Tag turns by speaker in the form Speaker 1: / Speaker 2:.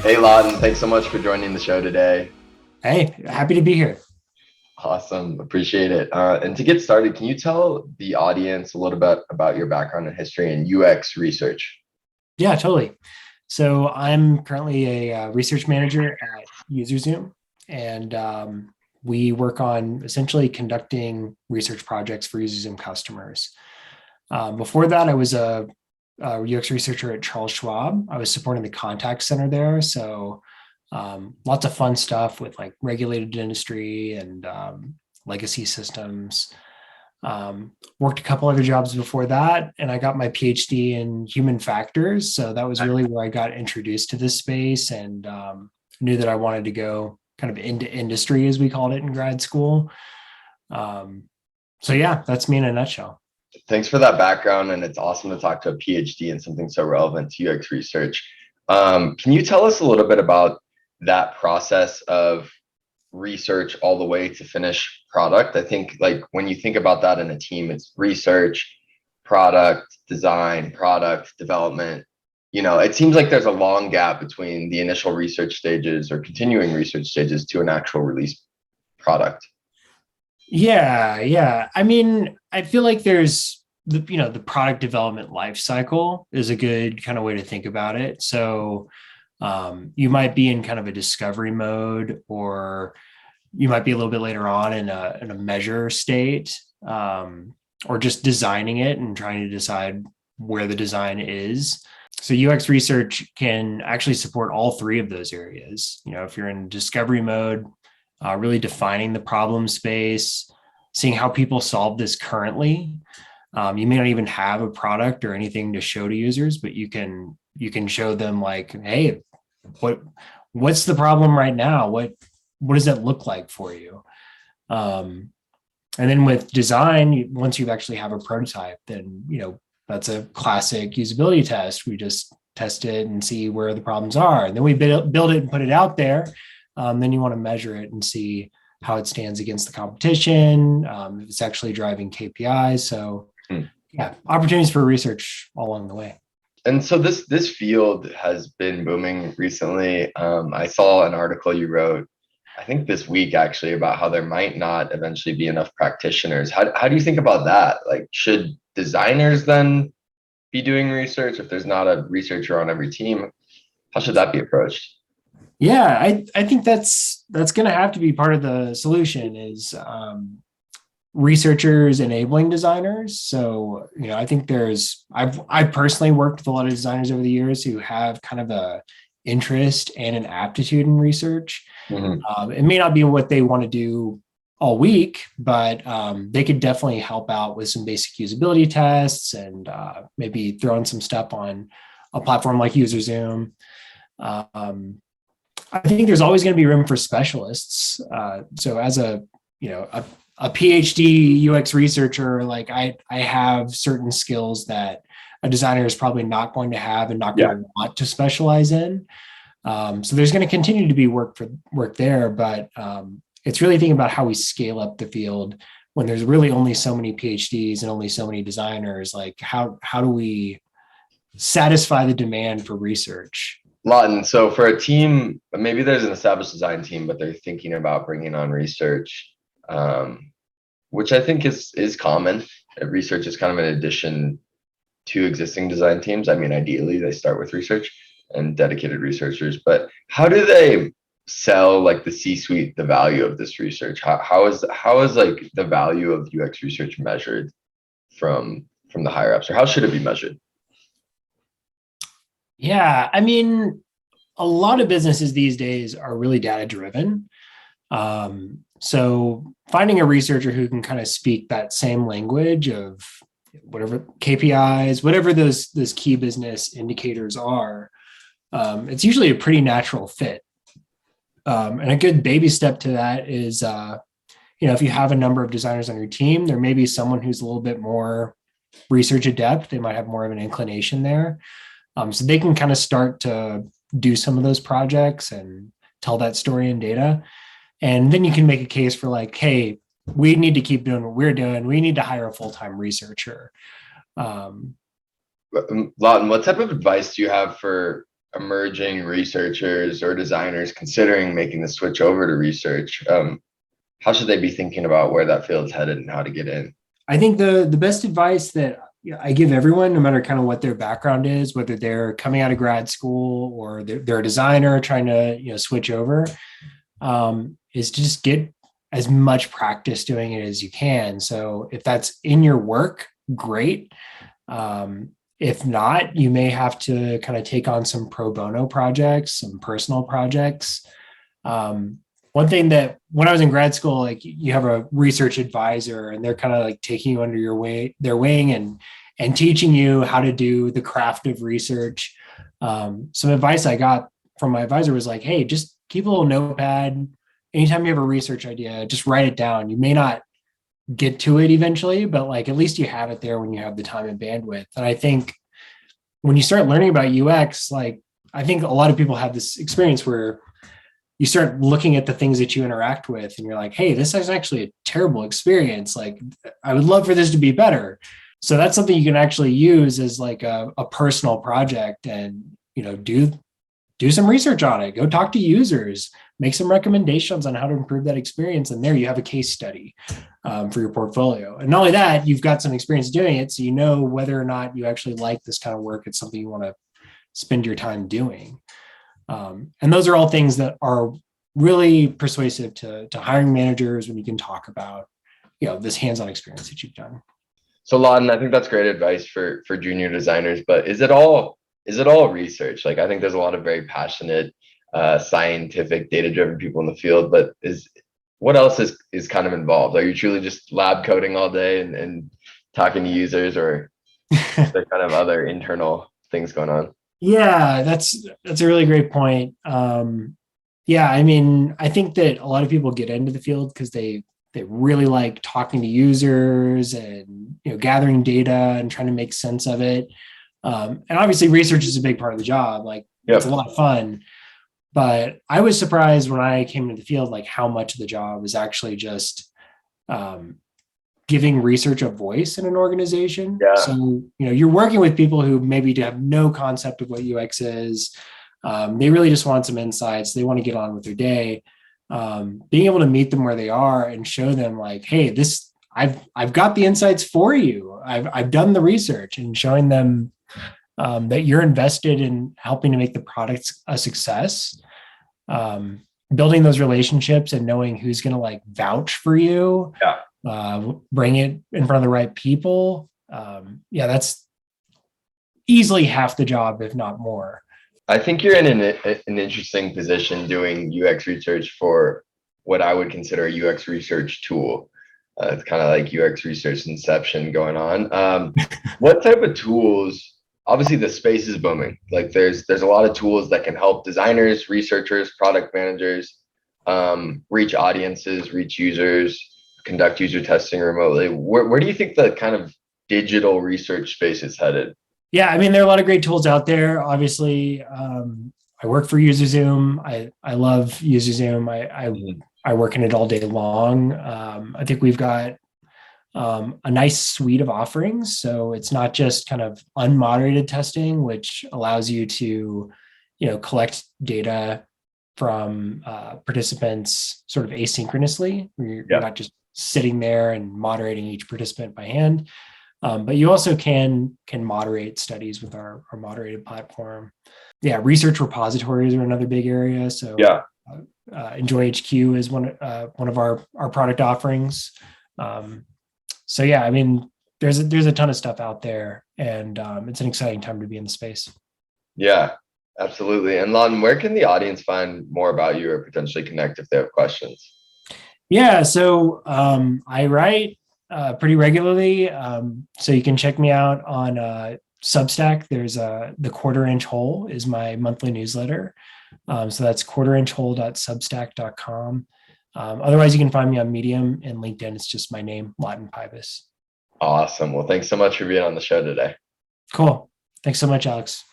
Speaker 1: Hey Lawton, thanks so much for joining the show today.
Speaker 2: Hey, happy to be here.
Speaker 1: Awesome, appreciate it. And to get started, can you tell the audience a little bit about your background in history and UX research?
Speaker 2: Yeah, totally. So I'm currently a research manager at UserZoom, and we work on essentially conducting research projects for UserZoom customers. Before that, I was a UX researcher at Charles Schwab. I was supporting the contact center there, so lots of fun stuff with like regulated industry and legacy systems. Worked a couple other jobs before that, and I got my PhD in human factors. So that was really where I got introduced to this space and knew that I wanted to go kind of into industry, as we called it in grad school. Um, so yeah, that's me in a nutshell.
Speaker 1: Thanks for that background, and it's awesome to talk to a PhD in something so relevant to UX research. Can you tell us a little bit about that process of research all the way to finish product? I think like when you think about that in a team, it's research, product, design, product development. It seems like there's a long gap between the initial research stages or continuing research stages to an actual release product.
Speaker 2: Yeah. I mean, I feel like there's the product development life cycle is a good kind of way to think about it. So you might be in kind of a discovery mode, or you might be a little bit later on in a measure state, or just designing it and trying to decide where the design is. So UX research can actually support all three of those areas. If you're in discovery mode, really defining the problem space, seeing how people solve this currently. You may not even have a product or anything to show to users, but you can show them like, hey, what's the problem right now? What does that look like for you? Um, and then with design, once you actually have a prototype, then that's a classic usability test. We just test it and see where the problems are, and then we build it and put it out there. Then you want to measure it and see how it stands against the competition, if it's actually driving KPIs. So
Speaker 1: Hmm.
Speaker 2: yeah, opportunities for research all along the way.
Speaker 1: And so this field has been booming recently. I saw an article you wrote, I think this week actually, about how there might not eventually be enough practitioners. How do you think about that? Like, should designers then be doing research if there's not a researcher on every team? How should that be approached?
Speaker 2: Yeah, I think that's going to have to be part of the solution is researchers enabling designers. So I think I've personally worked with a lot of designers over the years who have kind of a interest and an aptitude in research.
Speaker 1: Mhm.
Speaker 2: It may not be what they want to do all week, but they could definitely help out with some basic usability tests and maybe throw in some stuff on a platform like UserZoom. Um, I think there's always going to be room for specialists. So as a PhD UX researcher, like I have certain skills that a designer is probably not going to have and not
Speaker 1: Yeah.
Speaker 2: going to want to specialize in. So there's going to continue to be work there, but it's really thinking about how we scale up the field when there's really only so many PhDs and only so many designers. Like how do we satisfy the demand for research?
Speaker 1: Lawton, so for a team, maybe there's an established design team, but they're thinking about bringing on research, um, which I think is common. Research is kind of an addition to existing design teams. I mean, ideally, they start with research and dedicated researchers, but how do they sell like the C-suite the value of this research? How is like the value of UX research measured from the higher ups, or how should it be measured?
Speaker 2: Yeah, I mean, a lot of businesses these days are really data driven. So finding a researcher who can kind of speak that same language of whatever KPIs, whatever those key business indicators are, it's usually a pretty natural fit. And a good baby step to that is, if you have a number of designers on your team, there may be someone who's a little bit more research adept. They might have more of an inclination there. So they can kind of start to do some of those projects and tell that story in data. And then you can make a case for like, hey, we need to keep doing what we're doing. We need to hire a full-time researcher. Um,
Speaker 1: Lawton, what type of advice do you have for emerging researchers or designers considering making the switch over to research, how should they be thinking about where that field's headed and how to get in?
Speaker 2: I think the best advice that I give everyone, no matter kind of what their background is, whether they're coming out of grad school or they're a designer trying to switch over, is to just get as much practice doing it as you can. So if that's in your work, great. If not, you may have to kind of take on some pro bono projects, some personal projects. One thing that when I was in grad school, like you have a research advisor and they're kind of like taking you under their wing and teaching you how to do the craft of research. Some advice I got from my advisor was like, hey, just keep a little notepad. Anytime you have a research idea, just write it down. You may not get to it eventually, but like at least you have it there when you have the time and bandwidth. And I think when you start learning about UX, like I think a lot of people have this experience where you start looking at the things that you interact with and you're like, hey, this is actually a terrible experience. Like I would love for this to be better. So that's something you can actually use as like a personal project and, do some research on it, go talk to users, make some recommendations on how to improve that experience. And there you have a case study for your portfolio. And not only that, you've got some experience doing it. So you know whether or not you actually like this kind of work. It's something you want to spend your time doing. And those are all things that are really persuasive to hiring managers when you can talk about, this hands-on experience that you've done.
Speaker 1: So Lawton, I think that's great advice for junior designers, but is it all research? Like I think there's a lot of very passionate, scientific, data-driven people in the field, but what else is kind of involved? Are you truly just lab coding all day and talking to users, or is there kind of other internal things going on?
Speaker 2: Yeah, that's a really great point. Yeah, I mean, I think that a lot of people get into the field because they really like talking to users and gathering data and trying to make sense of it. And obviously, research is a big part of the job. Like It's a lot of fun. But I was surprised when I came into the field, like how much of the job is actually just giving research a voice in an organization.
Speaker 1: Yeah.
Speaker 2: So, you're working with people who maybe have no concept of what UX is. They really just want some insights. They want to get on with their day. Being able to meet them where they are and show them like, hey, I've got the insights for you. I've done the research, and showing them that you're invested in helping to make the product a success. Building those relationships and knowing who's going to like vouch for you.
Speaker 1: Yeah.
Speaker 2: Bring it in front of the right people. That's easily half the job, if not more.
Speaker 1: I think you're in an interesting position doing UX research for what I would consider a UX research tool. It's kind of like UX research inception going on. What type of tools? Obviously, the space is booming. Like there's a lot of tools that can help designers, researchers, product managers reach audiences, reach users, conduct user testing remotely. Where do you think the kind of digital research space is headed?
Speaker 2: Yeah, I mean, there are a lot of great tools out there. Obviously, I work for UserZoom. I love UserZoom. I work in it all day long. I think we've got a nice suite of offerings. So it's not just kind of unmoderated testing, which allows you to, collect data from participants sort of asynchronously. You're not just sitting there and moderating each participant by hand. But you also can moderate studies with our moderated platform. Yeah, research repositories are another big area. So Enjoy HQ is one of our product offerings. So yeah, I mean, there's a ton of stuff out there, and it's an exciting time to be in the space.
Speaker 1: Yeah, absolutely. And Lawton, where can the audience find more about you or potentially connect if they have questions?
Speaker 2: Yeah, so I write pretty regularly. So you can check me out on Substack. There's the Quarter Inch Hole is my monthly newsletter. So that's quarterinchhole.substack.com. Otherwise, you can find me on Medium and LinkedIn. It's just my name, Lawton Pybus.
Speaker 1: Awesome. Well, thanks so much for being on the show today.
Speaker 2: Cool. Thanks so much, Alex.